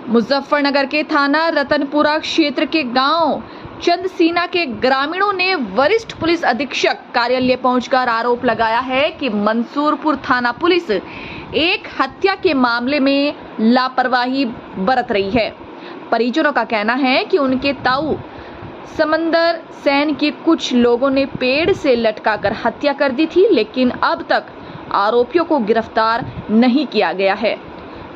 मुजफ्फरनगर के थाना रतनपुरा क्षेत्र के गांव चंदसीना के ग्रामीणों ने वरिष्ठ पुलिस अधीक्षक कार्यालय पहुंचकर आरोप लगाया है कि मंसूरपुर थाना पुलिस एक हत्या के मामले में लापरवाही बरत रही है। परिजनों का कहना है कि उनके ताऊ समंदर सेन के कुछ लोगों ने पेड़ से लटकाकर हत्या कर दी थी, लेकिन अब तक आरोपियों को गिरफ्तार नहीं किया गया है।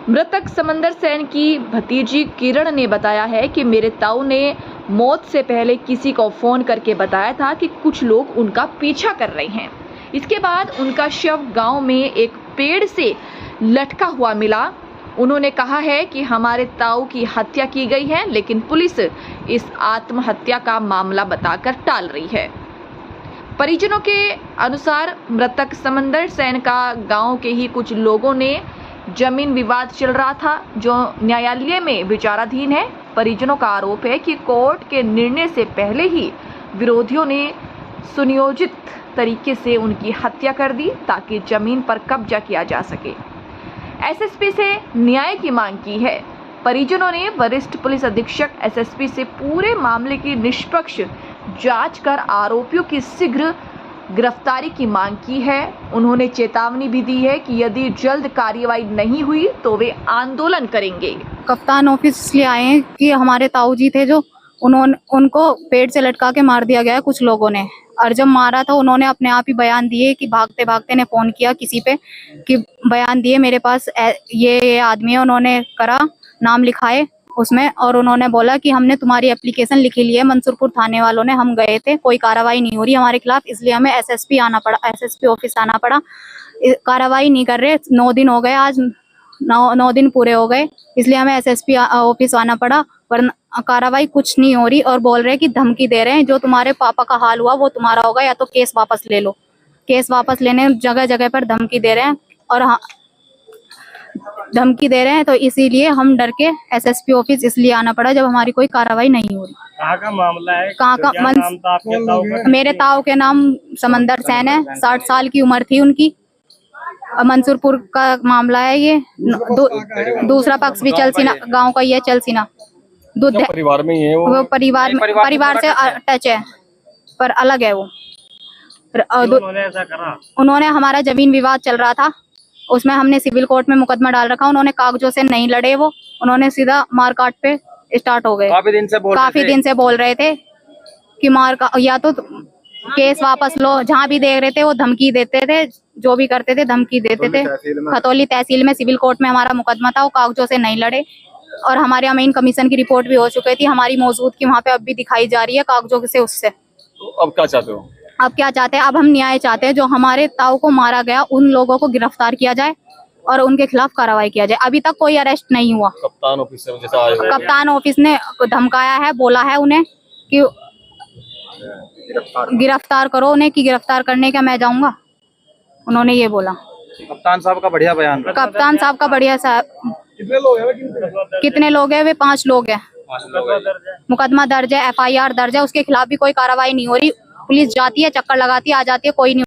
मृतक समंदर सेन की भतीजी किरण ने बताया है कि मेरे ताऊ ने मौत से पहले किसी को फोन करके बताया था कि कुछ लोग उनका पीछा कर रहे हैं। इसके बाद उनका शव गांव में एक पेड़ से लटका हुआ मिला। उन्होंने कहा है कि हमारे ताऊ की हत्या की गई है, लेकिन पुलिस इस आत्महत्या का मामला बताकर टाल रही है। परिजनों के अनुसार मृतक समंदर सेन का गांव के ही कुछ लोगों ने जमीन विवाद चल रहा था, जो न्यायालय में विचाराधीन है। परिजनों का आरोप है कि कोर्ट के निर्णय से पहले ही विरोधियों ने सुनियोजित तरीके से उनकी हत्या कर दी ताकि जमीन पर कब्जा किया जा सके। एसएसपी से न्याय की मांग की है। परिजनों ने वरिष्ठ पुलिस अधीक्षक एसएसपी से पूरे मामले की निष्पक्ष जांच कर आरोपियों की शीघ्र गिरफ्तारी की मांग की है। उन्होंने चेतावनी भी दी है कि यदि जल्द कार्रवाई नहीं हुई तो वे आंदोलन करेंगे। कप्तान ऑफिस इसलिए आए हैं कि हमारे ताऊ जी थे जो उनको पेड़ से लटका के मार दिया गया है कुछ लोगों ने। और जब मारा था उन्होंने अपने आप ही बयान दिए कि भागते भागते ने फोन किया किसी पे कि बयान दिए मेरे पास ये आदमी है। उन्होंने करा नाम लिखाए उसमें और उन्होंने बोला कि हमने तुम्हारी एप्लीकेशन लिखी ली है। मंसूरपुर थाने वालों ने, हम गए थे, कोई कार्रवाई नहीं हो रही हमारे खिलाफ, इसलिए हमें एसएसपी ऑफिस आना पड़ा। कार्रवाई नहीं कर रहे, 9 दिन हो गए, आज 9 दिन पूरे हो गए, इसलिए हमें एसएसपी ऑफिस आना पड़ा। वरना कार्रवाई कुछ नहीं हो रही और बोल रहे हैं कि धमकी दे रहे हैं, जो तुम्हारे पापा का हाल हुआ वो तुम्हारा होगा, या तो केस वापस ले लो। केस वापस लेने जगह जगह पर धमकी दे रहे हैं और धमकी दे रहे हैं, तो इसीलिए हम डर के एसएसपी ऑफिस इसलिए आना पड़ा जब हमारी कोई कार्रवाई नहीं हो रही। कहाँ का मामला है? कहाँ का? मेरे ताऊ के नाम समंदर सेन है, 60 साल की उम्र थी उनकी। मंसूरपुर का मामला है ये। दूसरा पक्ष भी चलसीना गांव का ही है, चलसीना परिवार में ही है वो परिवार से टच है पर अलग है वो। ऐसा करा? उन्होंने, हमारा जमीन विवाद चल रहा था, उसमें हमने सिविल कोर्ट में मुकदमा डाल रखा। उन्होंने कागजों से नहीं लड़े, वो उन्होंने सीधा मारकाट पे स्टार्ट हो गए। काफी दिन से बोल रहे थे कि या तो केस वापस लो। जहाँ भी देख रहे थे वो धमकी देते थे, जो भी करते थे धमकी देते थे। खतौली तहसील में सिविल कोर्ट में हमारा मुकदमा था, वो कागजों से नहीं लड़े और हमारे अमीन कमीशन की रिपोर्ट भी हो चुकी थी, हमारी मौजूदगी वहाँ पे अब भी दिखाई जा रही है कागजों से उससे। तो अब क्या चाहते हो? अब क्या चाहते हैं? अब हम न्याय चाहते हैं। जो हमारे ताऊ को मारा गया उन लोगों को गिरफ्तार किया जाए और उनके खिलाफ कार्रवाई किया जाए। अभी तक कोई अरेस्ट नहीं हुआ। कप्तान ऑफिस ने धमकाया है, बोला है उन्हें कि गिरफ्तार करो उन्हें, कि गिरफ्तार करने का मैं जाऊंगा। उन्होंने ये बोला। कप्तान साहब का बढ़िया बयान। कप्तान साहब का बढ़िया साहब। कितने लोग हैं? वे 5 लोग हैं। मुकदमा दर्ज है, FIR दर्ज है, उसके खिलाफ भी कोई कार्रवाई नहीं हो रही। पुलिस जाती है, चक्कर लगाती है, आ जाती है, कोई नहीं